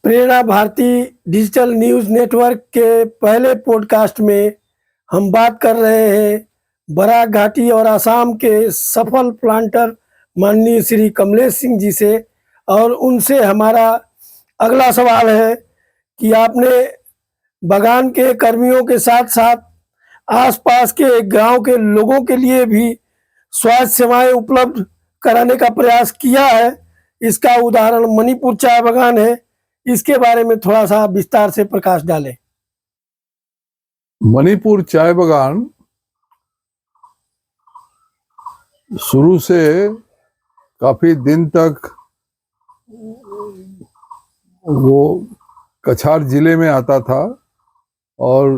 प्रेरणा Bharti digital news network के पहले podcast में हम बात कर रहे हैं बराक घाटी और असम के सफल प्लांटर माननीय श्री कमलेश सिंह जी से। और उनसे हमारा अगला सवाल है कि आपने बागान के कर्मियों के साथ साथ आसपास के गांव के लोगों के लिए भी स्वास्थ्य सेवाएं उपलब्ध कराने का प्रयास किया है। इसका उदाहरण मणिपुर चाय बागान है। इसके बारे में थोड़ा सा विस्तार से प्रकाश डालें। मणिपुर चाय बागान शुरू से काफी दिन तक वो कछार जिले में आता था और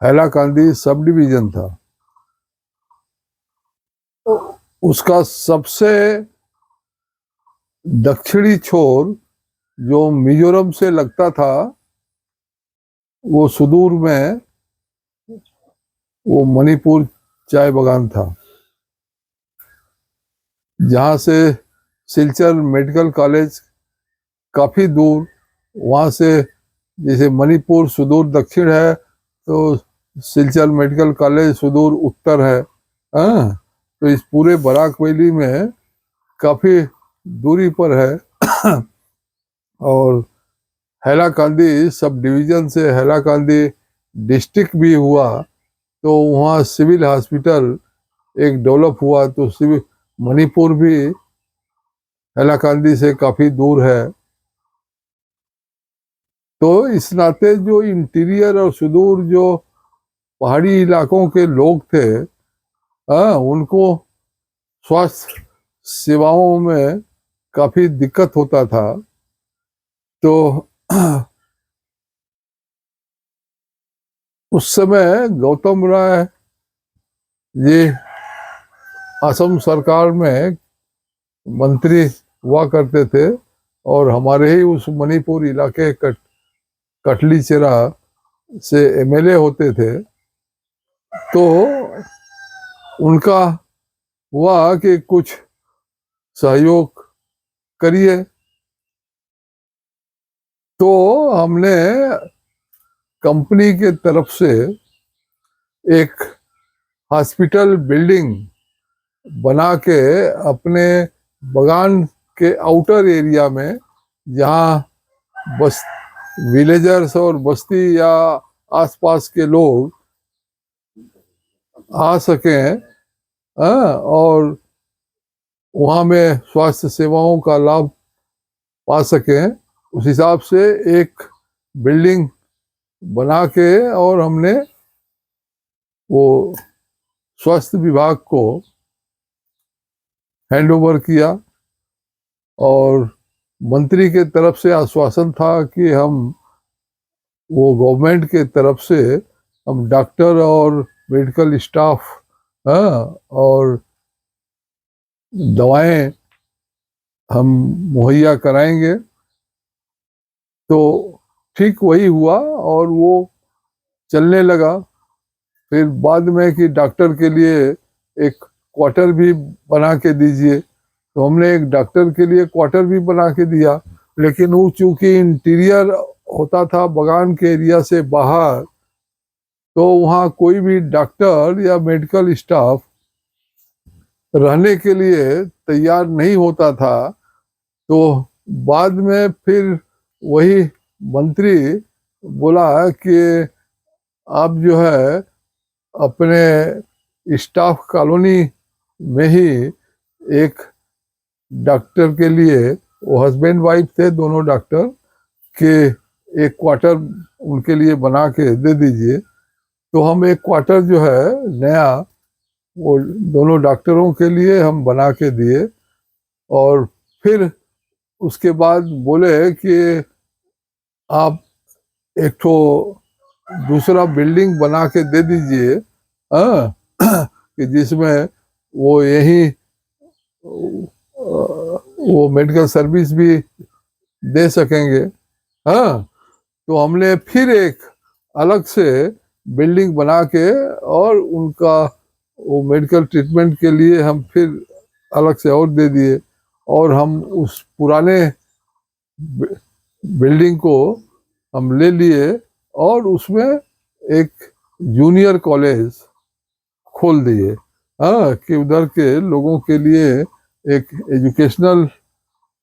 हैलाकांदी सब डिवीजन था। उसका सबसे दक्षिणी छोर जो मिजोरम से लगता था वो सुदूर में वो मणिपुर चाय बागान था, जहाँ से सिलचर मेडिकल कॉलेज काफी दूर, वहाँ से जैसे मणिपुर सुदूर दक्षिण है तो सिलचर मेडिकल कॉलेज सुदूर उत्तर है। तो इस पूरे बराक वैली में काफी दूरी पर है। और हैलाकांदी सब डिवीजन से हैलाकांदी डिस्ट्रिक्ट भी हुआ तो वहाँ सिविल हॉस्पिटल एक डेवलप हुआ। तो सिविल मणिपुर भी हैलाकांदी से काफी दूर है। तो इस नाते जो इंटीरियर और सुदूर जो पहाड़ी इलाकों के लोग थे, उनको स्वास्थ्य सेवाओं में काफी दिक्कत होता था। तो उस समय गौतम राय ये असम सरकार में मंत्री हुआ करते थे और हमारे ही उस मणिपुर इलाके कटलीचेरा से एमएलए होते थे। तो उनका हुआ कि कुछ सहयोग करिए। तो हमने कंपनी के तरफ से एक हॉस्पिटल बिल्डिंग बना के अपने बागान के आउटर एरिया में, जहाँ बस विलेजर्स और बस्ती या आसपास के लोग आ सकें और वहाँ में स्वास्थ्य सेवाओं का लाभ पा सकें, उस हिसाब से एक बिल्डिंग बना के और हमने वो स्वास्थ्य विभाग को हैंड ओवर किया। और मंत्री के तरफ से आश्वासन था कि हम वो गवर्नमेंट के तरफ से हम डॉक्टर और मेडिकल स्टाफ और दवाएं हम मुहैया कराएंगे। तो ठीक वही हुआ और वो चलने लगा। फिर बाद में कि डॉक्टर के लिए एक क्वार्टर भी बना के दीजिए, तो हमने एक डॉक्टर के लिए क्वार्टर भी बना के दिया। लेकिन वो चूंकि इंटीरियर होता था बागान के एरिया से बाहर, तो वहाँ कोई भी डॉक्टर या मेडिकल स्टाफ रहने के लिए तैयार नहीं होता था। तो बाद में फिर वही मंत्री बोला कि आप जो है अपने स्टाफ कॉलोनी में ही एक डॉक्टर के लिए, वो हस्बैंड वाइफ थे दोनों डॉक्टर, के एक क्वार्टर उनके लिए बना के दे दीजिए। तो हम एक क्वार्टर जो है नया वो दोनों डॉक्टरों के लिए हम बना के दिए। और फिर उसके बाद बोले कि आप एक तो दूसरा बिल्डिंग बना के दे दीजिए कि जिसमें वो यही वो मेडिकल सर्विस भी दे सकेंगे। तो हमने फिर एक अलग से बिल्डिंग बना के और उनका वो मेडिकल ट्रीटमेंट के लिए हम फिर अलग से और दे दिए। और हम उस पुराने बिल्डिंग को हम ले लिए और उसमें एक जूनियर कॉलेज खोल दिए। हाँ, कि उधर के लोगों के लिए एक एजुकेशनल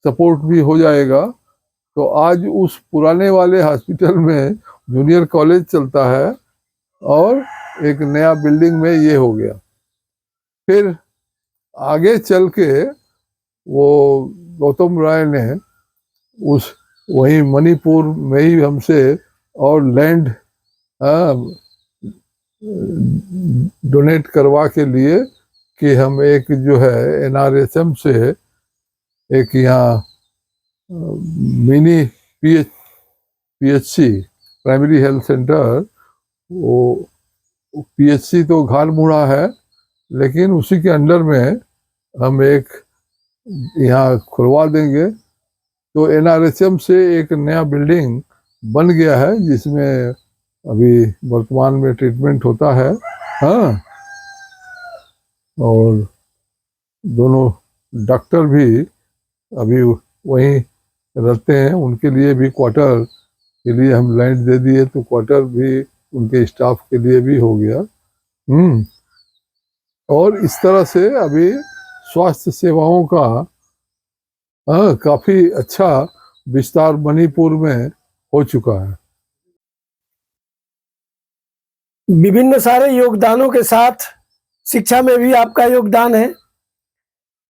सपोर्ट भी हो जाएगा। तो आज उस पुराने वाले हॉस्पिटल में जूनियर कॉलेज चलता है और एक नया बिल्डिंग में ये हो गया। फिर आगे चल के वो गौतम राय ने उस वही मणिपुर में ही हमसे और लैंड डोनेट करवा के लिए कि हम एक जो है NRHM से एक यहाँ mini PHC primary health centre, वो PHC तो घालमुड़ा है, लेकिन उसी के अंडर में हम एक यहाँ खुलवा देंगे। तो NRHM से एक नया बिल्डिंग बन गया है जिसमें अभी वर्तमान में ट्रीटमेंट होता है। हाँ, और दोनों डॉक्टर भी अभी वहीं रहते हैं, उनके लिए भी क्वार्टर के लिए हम लैंड दे दिए, तो क्वार्टर भी उनके स्टाफ के लिए भी हो गया। और इस तरह से अभी स्वास्थ्य सेवाओं का काफी अच्छा विस्तार मणिपुर में हो चुका है। विभिन्न सारे योगदानों के साथ शिक्षा में भी आपका योगदान है।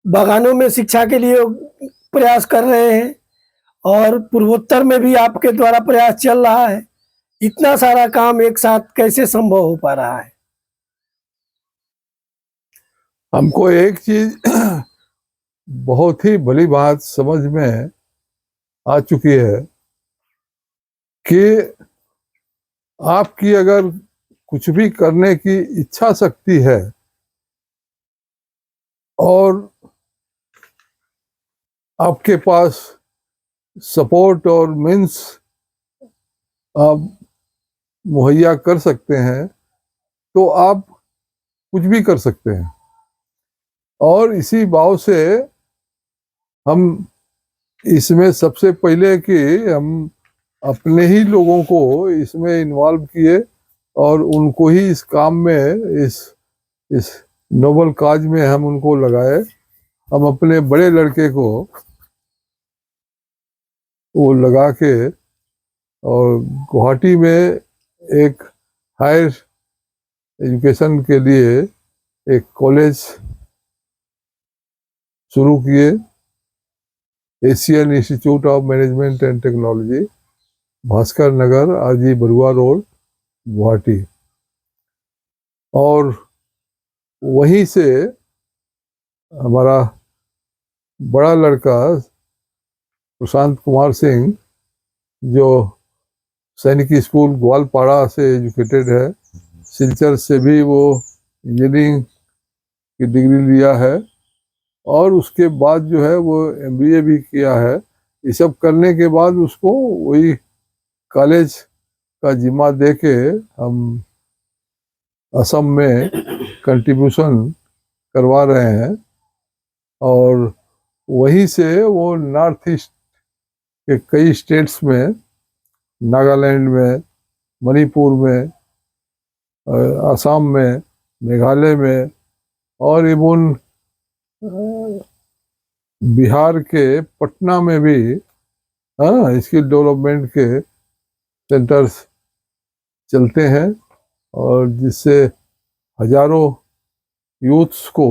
बागानों में शिक्षा के लिए प्रयास कर रहे हैं और पूर्वोत्तर में भी आपके द्वारा प्रयास चल रहा है। इतना सारा काम एक साथ कैसे संभव हो पा रहा है? हमको एक चीज बहुत ही बड़ी बात समझ में आ चुकी है कि आपकी अगर कुछ भी करने की इच्छा शक्ति है और आपके पास सपोर्ट और मीन्स आप मुहैया कर सकते हैं, तो आप कुछ भी कर सकते हैं। और इसी भाव से हम इसमें सबसे पहले कि हम अपने ही लोगों को इसमें इन्वॉल्व किए और उनको ही इस काम में, इस नोबल काज में हम उनको लगाए। हम अपने बड़े लड़के को वो लगा के और गुवाहाटी में एक हायर एजुकेशन के लिए एक कॉलेज शुरू किए, Asian Institute of Management and Technology, Bhaskar Nagar, R G Barua road, Guwahati. और वहीं से हमारा बड़ा लड़का प्रशांत कुमार सिंह, जो सैनिक स्कूल ग्वालपाड़ा से एजुकेटेड है, सिलचर से भी वो इंजीनियरिंग की डिग्री लिया है और उसके बाद जो है वो MBA भी किया है। ये सब करने के बाद उसको वही कॉलेज का जिम्मा दे के हम असम में कंट्रीब्यूशन करवा रहे हैं। और वहीं से वो नॉर्थ ईस्ट के कई स्टेट्स में, नागालैंड में, मणिपुर में, असम में, मेघालय में और इवन बिहार के पटना में भी स्किल डेवलपमेंट के सेंटर्स चलते हैं और जिससे हजारों यूथ्स को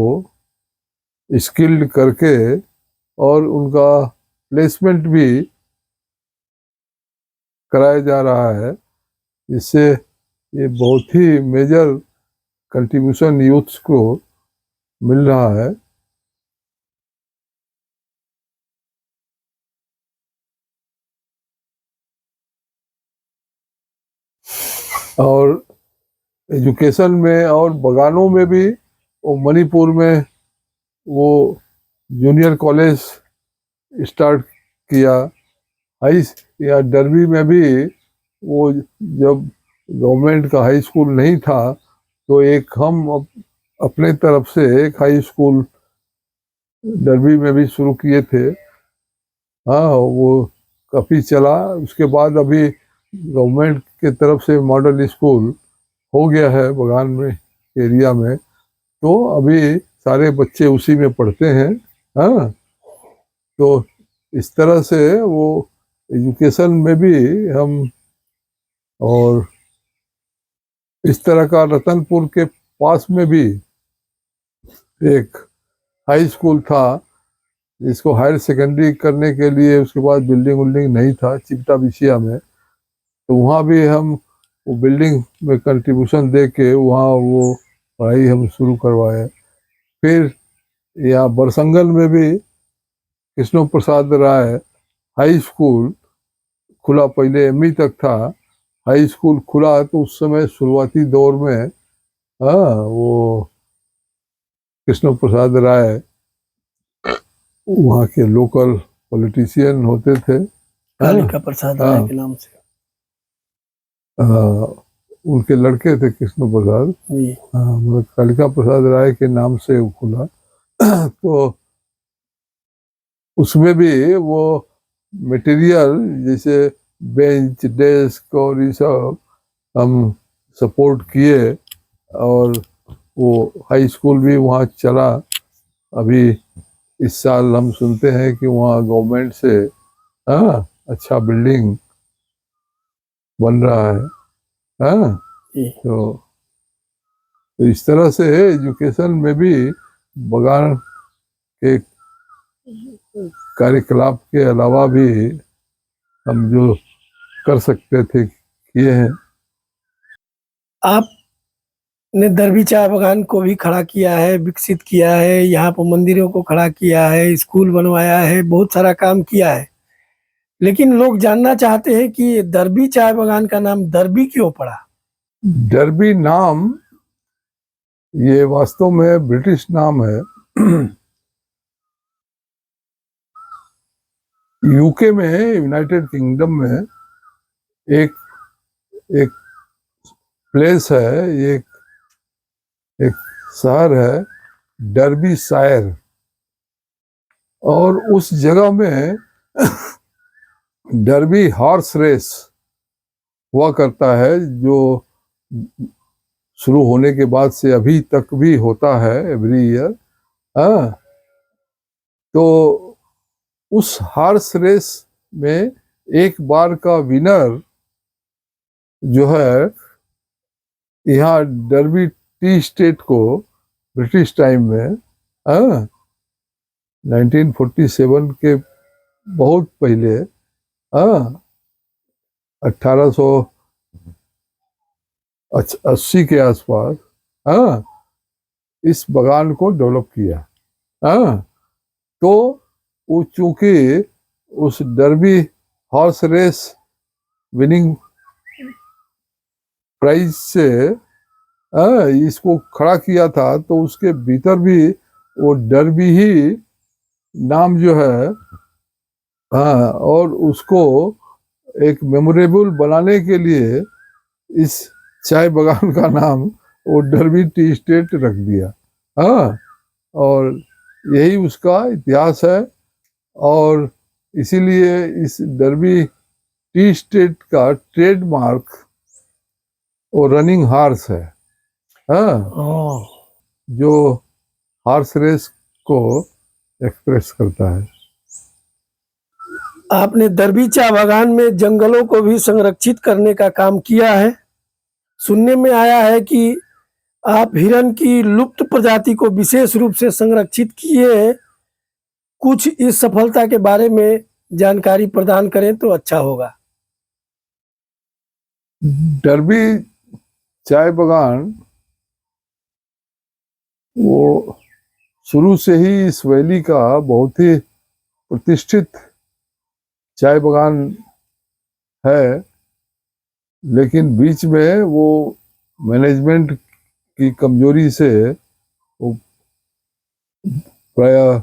स्किल्ड करके और उनका प्लेसमेंट भी कराया जा रहा है। इससे ये बहुत ही मेजर कंट्रीब्यूशन यूथ्स को मिल रहा है। और एजुकेशन में और बगानों में भी वो मणिपुर में वो जूनियर कॉलेज स्टार्ट किया। हाई या डरबी में भी वो जब गवर्नमेंट का हाई स्कूल नहीं था तो एक हम अपने तरफ से एक हाई स्कूल डरबी में भी शुरू किए थे। हाँ, वो काफ़ी चला। उसके बाद अभी गवर्नमेंट के तरफ से मॉडल स्कूल हो गया है बगान में एरिया में, तो अभी सारे बच्चे उसी में पढ़ते हैं। हाँ, तो इस तरह से वो एजुकेशन में भी हम, और इस तरह का रतनपुर के पास में भी एक हाई स्कूल था, जिसको हायर सेकेंडरी करने के लिए उसके बाद बिल्डिंग उल्डिंग नहीं था चिपटा बिछिया में, तो वहाँ भी हम वो बिल्डिंग में कंट्रीब्यूशन दे के वहाँ वो पढ़ाई हम शुरू करवाए। फिर यहाँ बरसंगल में भी कृष्ण प्रसाद राय हाई स्कूल खुला, पहले एमई तक था, हाई स्कूल खुला तो उस समय शुरुआती दौर में वो कृष्ण प्रसाद राय वहाँ के लोकल पॉलिटिशियन होते थे। कालिका प्रसाद राय के नाम से। उनके लड़के थे कृष्ण प्रसाद, जी। मतलब कालिका प्रसाद राय के नाम से वो खुला। तो उसमें भी वो मटेरियल जैसे बेंच डेस्क और ये सब हम सपोर्ट किए, और वो हाई स्कूल भी वहाँ चला। अभी इस साल हम सुनते हैं कि वहाँ गवर्नमेंट से अच्छा बिल्डिंग बन रहा है। तो इस तरह से एजुकेशन में भी बगान के कार्यकलाप के अलावा भी हम जो कर सकते थे किए हैं। आपने दरबी चाय बगान को भी खड़ा किया है, विकसित किया है, यहाँ पर मंदिरों को खड़ा किया है, स्कूल बनवाया है, बहुत सारा काम किया है। लेकिन लोग जानना चाहते हैं कि दरबी चाय बगान का नाम दरबी क्यों पड़ा? डरबी नाम ये वास्तव में ब्रिटिश नाम है। यूके में, यूनाइटेड किंगडम में एक एक प्लेस है, एक एक शहर है डर्बी शायर, और उस जगह में डर्बी हॉर्स रेस हुआ करता है, जो शुरू होने के बाद से अभी तक भी होता है एवरी ईयर। हाँ, तो उस हॉर्स रेस में एक बार का विनर जो है, यहाँ डर्बी टी स्टेट को ब्रिटिश टाइम में 1947 के बहुत पहले 1880 के आसपास इस बगान को डेवलप किया। तो वो चूंकि उस Derby horse race winning prize से इसको खड़ा किया था, तो उसके भीतर भी वो डर्बी ही नाम जो है, और उसको एक मेमोरेबल बनाने के लिए इस चाय बगान का नाम वो डर्बी टी स्टेट रख दिया। और यही उसका इतिहास है, और इसीलिए इस डर्बी टी स्टेट का ट्रेडमार्क वो रनिंग हार्स है, जो हार्स रेस को एक्सप्रेस करता है। आपने दरबी चाय बगान में जंगलों को भी संरक्षित करने का काम किया है। सुनने में आया है कि आप हिरण की लुप्त प्रजाति को विशेष रूप से संरक्षित किए हैं। कुछ इस सफलता के बारे में जानकारी प्रदान करें तो अच्छा होगा। डर्बी चाय बगान वो शुरू से ही इस वैली का बहुत ही प्रतिष्ठित चाय बगान है, लेकिन बीच में वो मैनेजमेंट की कमजोरी से वो प्राय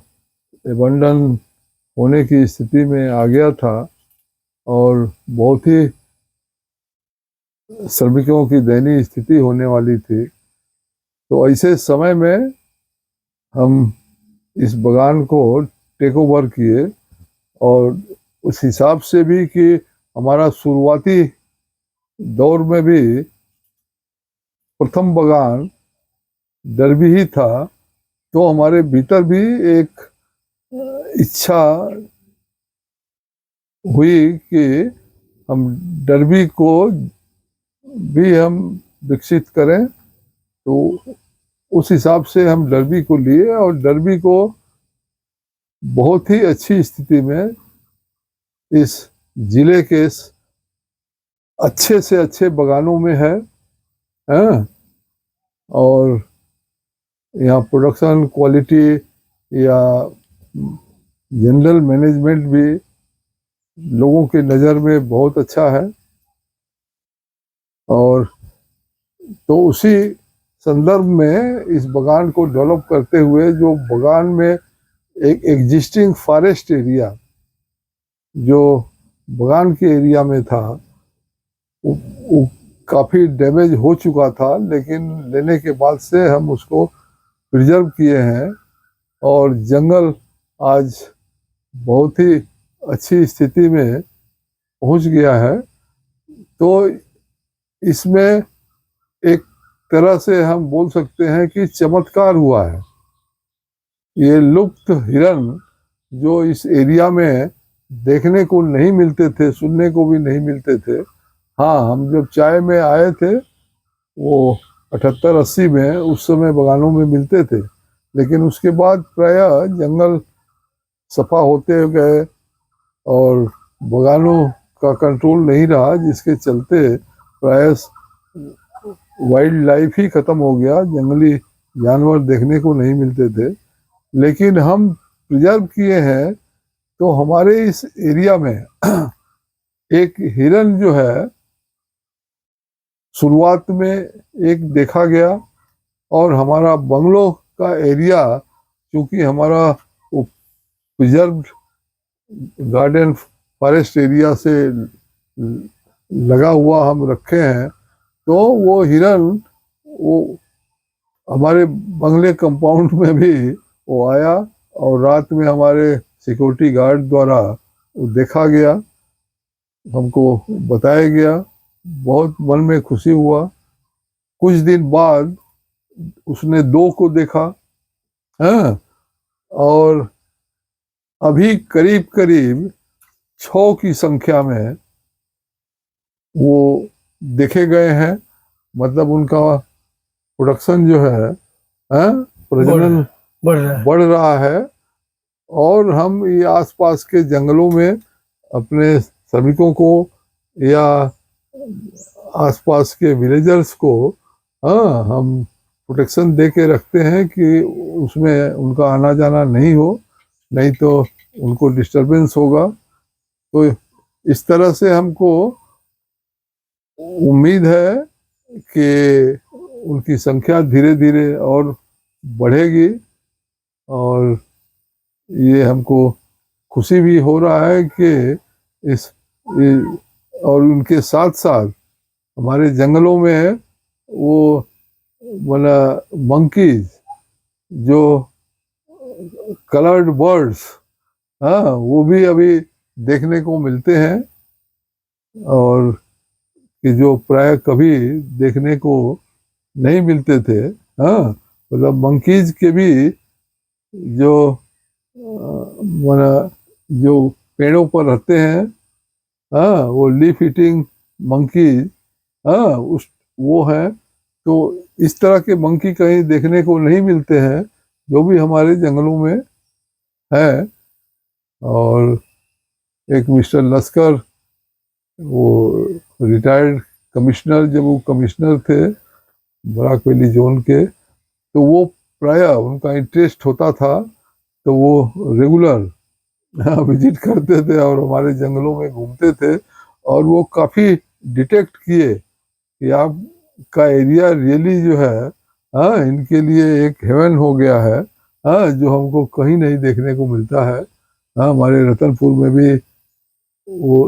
एबंडन होने की स्थिति में आ गया था, और बहुत ही श्रमिकों की दयनीय स्थिति होने वाली थी। तो ऐसे समय में हम इस बगान को टेक ओवर किए, और उस हिसाब से भी कि हमारा शुरुआती दौर में भी प्रथम बगान डर्बी ही था, तो हमारे भीतर भी एक इच्छा हुई कि हम डर्बी को भी हम विकसित करें। तो उस हिसाब से हम डर्बी को लिए और डर्बी को बहुत ही अच्छी स्थिति में इस जिले के अच्छे से अच्छे बगानों में है। और यहाँ प्रोडक्शन क्वालिटी या जनरल मैनेजमेंट भी लोगों के नज़र में बहुत अच्छा है। और तो उसी संदर्भ में इस बगान को डेवलप करते हुए, जो बगान में एक एग्जिस्टिंग फॉरेस्ट एरिया जो बगान के एरिया में था वो काफ़ी डैमेज हो चुका था, लेकिन लेने के बाद से हम उसको प्रिजर्व किए हैं और जंगल आज बहुत ही अच्छी स्थिति में पहुंच गया है। तो इसमें एक तरह से हम बोल सकते हैं कि चमत्कार हुआ है। ये लुप्त हिरन जो इस एरिया में देखने को नहीं मिलते थे, सुनने को भी नहीं मिलते थे। हाँ, हम जब चाय में आए थे वो 78-80 में, उस समय बगानों में मिलते थे, लेकिन उसके बाद प्रायः जंगल सफा होते गए और बगानों का कंट्रोल नहीं रहा, जिसके चलते प्रायः वाइल्ड लाइफ ही खत्म हो गया, जंगली जानवर देखने को नहीं मिलते थे। लेकिन हम प्रिजर्व किए हैं, तो हमारे इस एरिया में एक हिरन जो है शुरुआत में एक देखा गया, और हमारा बंगलो का एरिया, क्योंकि हमारा प्रिजर्व गार्डन फॉरेस्ट एरिया से लगा हुआ हम रखे हैं, तो वो हिरन वो हमारे बंगले कंपाउंड में भी वो आया और रात में हमारे सिक्योरिटी गार्ड द्वारा वो देखा गया, हमको बताया गया। बहुत मन में खुशी हुआ। कुछ दिन बाद उसने 2 को देखा। हाँ, और अभी करीब करीब 6 की संख्या में वो देखे गए हैं। मतलब उनका प्रोडक्शन जो है, प्रजनन बढ़ रहा है। और हम ये आसपास के जंगलों में अपने श्रमिकों को या आसपास के विलेजर्स को हम प्रोटेक्शन दे के रखते हैं कि उसमें उनका आना जाना नहीं हो, नहीं तो उनको डिस्टरबेंस होगा। तो इस तरह से हमको उम्मीद है कि उनकी संख्या धीरे धीरे और बढ़ेगी, और ये हमको खुशी भी हो रहा है कि और उनके साथ साथ हमारे जंगलों में वो मंकीज, जो कलर्ड बर्ड्स, वो भी अभी देखने को मिलते हैं, और कि जो प्राय कभी देखने को नहीं मिलते थे। मतलब मंकीज के भी जो जो पेड़ों पर रहते हैं, वो लीफ ईटिंग मंकीज, वो है। तो इस तरह के मंकी कहीं देखने को नहीं मिलते हैं, जो भी हमारे जंगलों में है। और एक मिस्टर लश्कर, वो रिटायर्ड कमिश्नर, जब वो कमिश्नर थे बराक वैली जोन के, तो वो प्रायः उनका इंटरेस्ट होता था, तो वो रेगुलर विजिट करते थे और हमारे जंगलों में घूमते थे। और वो काफ़ी डिटेक्ट किए कि आपका एरिया रियली जो है इनके लिए एक हेवन हो गया है, जो हमको कहीं नहीं देखने को मिलता है। हमारे रतनपुर में भी वो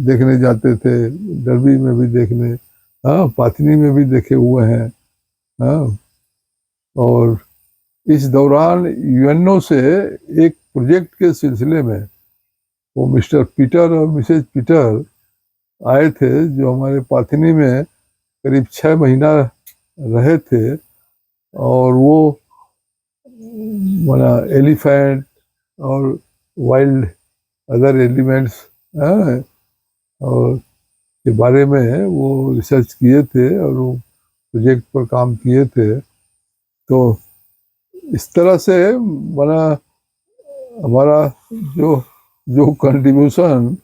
देखने जाते थे, डर्बी में भी देखने, पाथनी में भी देखे हुए हैं। और इस दौरान यूएनओ से एक प्रोजेक्ट के सिलसिले में वो मिस्टर पीटर और मिसेज पीटर आए थे, जो हमारे पाथनी में करीब 6 महीना रहे थे। और वो माना एलिफेंट और वाइल्ड अदर एलिमेंट्स और के बारे में वो रिसर्च किए थे और वो प्रोजेक्ट पर काम किए थे। तो इस तरह से माना हमारा जो जो कंट्रीब्यूशन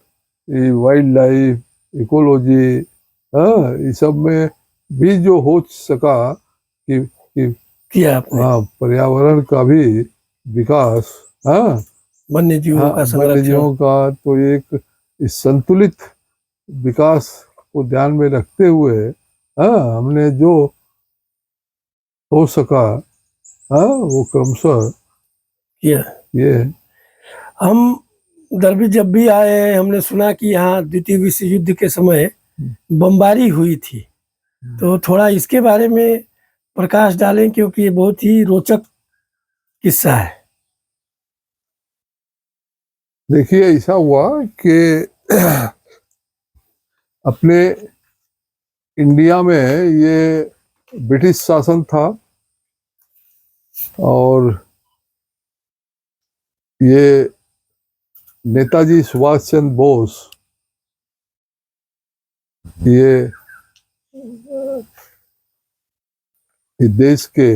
वाइल्ड लाइफ इकोलॉजी इस सब में भी जो हो सका कि किया आपने हाँ पर्यावरण का भी विकास, हाँ वन्य जीवों का हाँ संरक्षण। वन्य जीवों का तो एक इस संतुलित विकास को ध्यान में रखते हुए हमने जो हो सका वो क्रमशः किया। ये हम दरबी जब भी आए हमने सुना कि यहाँ द्वितीय विश्व युद्ध के समय बमबारी हुई थी, तो थोड़ा इसके बारे में प्रकाश डालें क्योंकि ये बहुत ही रोचक किस्सा है। देखिए ऐसा हुआ कि अपने इंडिया में ये ब्रिटिश शासन था और ये नेताजी सुभाष चंद्र बोस ये देश के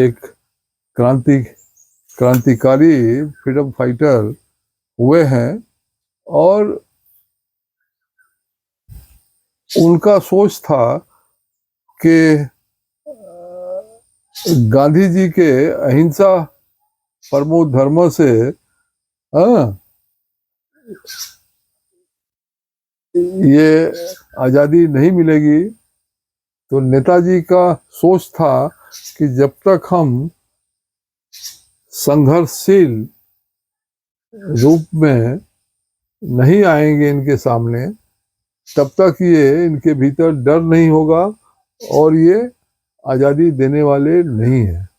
एक क्रांतिकारी फ्रीडम फाइटर हुए हैं। और उनका सोच था कि गांधी जी के अहिंसा परमो धर्म से ये आज़ादी नहीं मिलेगी। तो नेताजी का सोच था कि जब तक हम संघर्षशील रूप में नहीं आएंगे इनके सामने, तब तक ये इनके भीतर डर नहीं होगा और ये आज़ादी देने वाले नहीं हैं।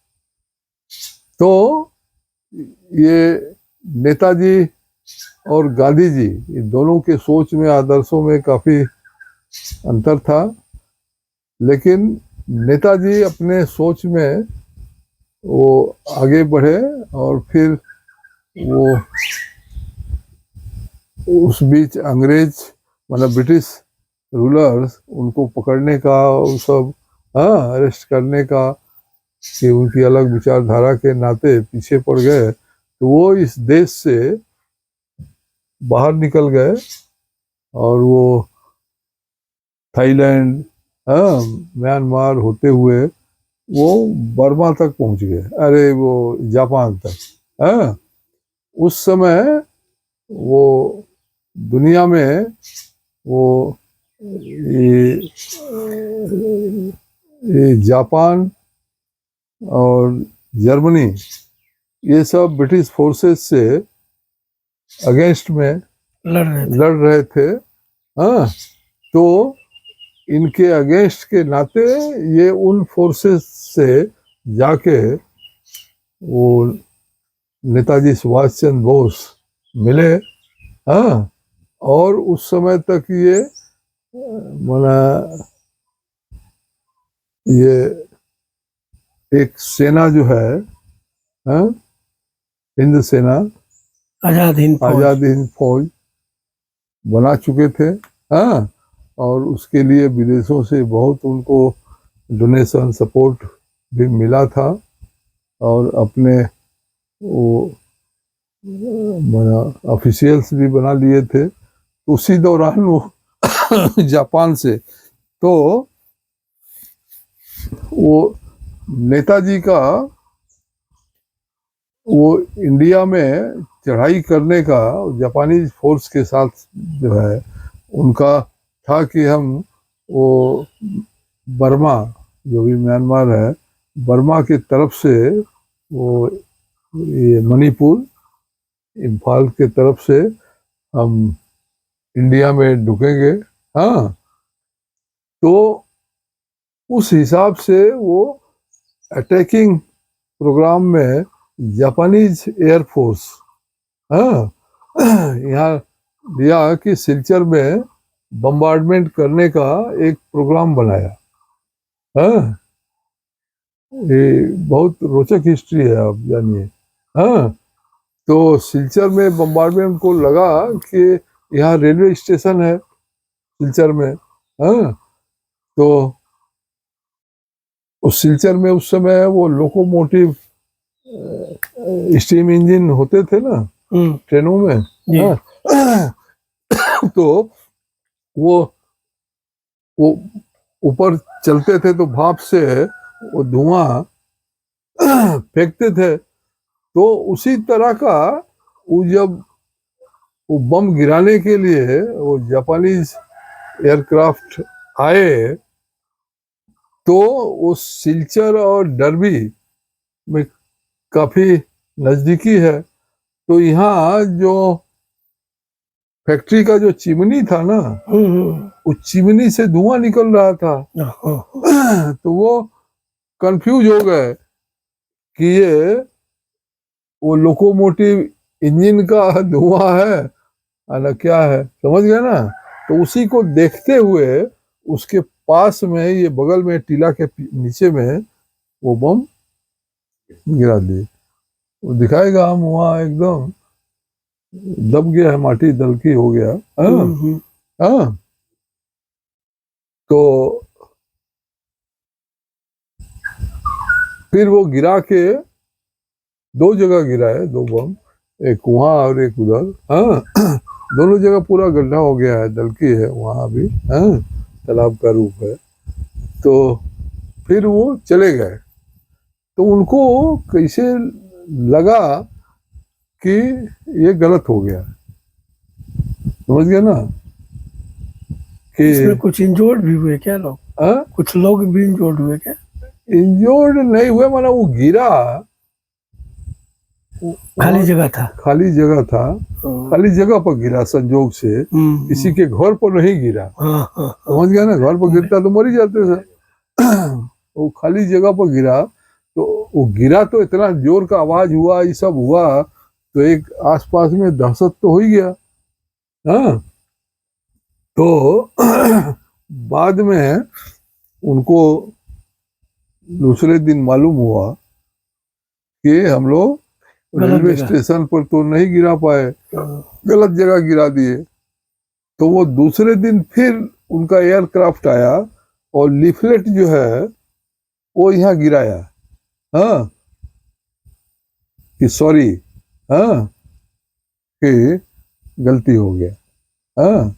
तो ये नेताजी और गांधी जी इन दोनों के सोच में आदर्शों में काफ़ी अंतर था, लेकिन नेताजी अपने सोच में वो आगे बढ़े और फिर वो उस बीच अंग्रेज मतलब ब्रिटिश रूलर्स उनको पकड़ने का वो सब अरेस्ट करने का कि उनकी अलग विचारधारा के नाते पीछे पड़ गए। तो वो इस देश से बाहर निकल गए और वो थाईलैंड म्यांमार होते हुए वो बर्मा तक पहुंच गए, अरे वो जापान तक। उस समय वो दुनिया में वो ये जापान और जर्मनी ये सब ब्रिटिश फोर्सेस से अगेंस्ट में लड़ रहे थे। तो इनके अगेंस्ट के नाते ये उन फोर्सेस से जाके वो नेताजी सुभाष चंद्र बोस मिले। और उस समय तक ये माना ये एक सेना जो है हिंद सेना आजाद हिंद फौज बना चुके थे। और उसके लिए विदेशों से बहुत उनको डोनेशन सपोर्ट भी मिला था और अपने वो ऑफिशियल्स भी बना लिए थे। उसी दौरान वो जापान से तो वो नेताजी का वो इंडिया में चढ़ाई करने का जापानी फोर्स के साथ जो है उनका था कि हम वो बर्मा जो भी म्यांमार है बर्मा की तरफ से वो ये मणिपुर इम्फाल के तरफ से हम इंडिया में ढुकेंगे। तो उस हिसाब से वो अटैकिंग प्रोग्राम में जापानीज एयरफोर्स यहाँ दिया कि सिलचर में बम्बार्डमेंट करने का एक प्रोग्राम बनाया। हाँ, ये बहुत रोचक हिस्ट्री है, आप जानिए। हाँ, तो सिलचर में बम्बार्डमेंट को लगा कि यहाँ रेलवे स्टेशन है सिलचर में। हाँ, तो उस सिलचर में उस समय वो लोकोमोटिव स्टीम इंजन होते थे ना ट्रेनों में। जी। हाँ, तो वो ऊपर चलते थे तो भाप से वो धुआं फेंकते थे। तो उसी तरह का वो जब वो बम गिराने के लिए वो जापानीज एयरक्राफ्ट आए तो वो सिलचर और डर्बी में काफी नजदीकी है। तो यहाँ जो फैक्ट्री का जो चिमनी था ना, उस चिमनी से धुआं निकल रहा था। तो वो कंफ्यूज हो गए कि ये वो लोकोमोटिव इंजन का धुआं है ना क्या है, समझ गए ना। तो उसी को देखते हुए उसके पास में ये बगल में टीला के नीचे में वो बम गिरा दिए। वो दिखाएगा हम वहाँ एकदम दब गया है, माटी दलकी हो गया। हाँ, हाँ, तो फिर वो गिरा के दो जगह गिरा है, दो बम, एक वहाँ और एक उधर। हाँ, दोनों जगह पूरा गड्ढा हो गया है, दलकी है वहाँ भी। हाँ, तालाब का रूप है। तो फिर वो चले गए। तो उनको कैसे लगा कि ये गलत हो गया, समझ गया ना कि इसमें कुछ इंजोर्ड भी हुए क्या लोग? कुछ लोग भी इंजोर्ड हुए क्या? इंजोर्ड नहीं हुए, माना वो गिरा, खाली जगह था। खाली जगह था, खाली जगह पर गिरा संजोग से, किसी के घर पर नहीं गिरा। समझ गया ना, घर पर गिरता तो मर ही जाते थे। वो खाली जगह पर गिरा। तो वो गिरा तो इतना जोर का आवाज हुआ, ये सब हुआ, तो एक आसपास में दहशत तो हो ही गया। हाँ, तो बाद में उनको दूसरे दिन मालूम हुआ कि हम लोग रेलवे स्टेशन पर तो नहीं गिरा पाए, गलत जगह गिरा दिए। तो वो दूसरे दिन फिर उनका एयरक्राफ्ट आया और लीफलेट जो है वो यहाँ गिराया। हाँ, कि सॉरी, हाँ, कि गलती हो गया। हाँ,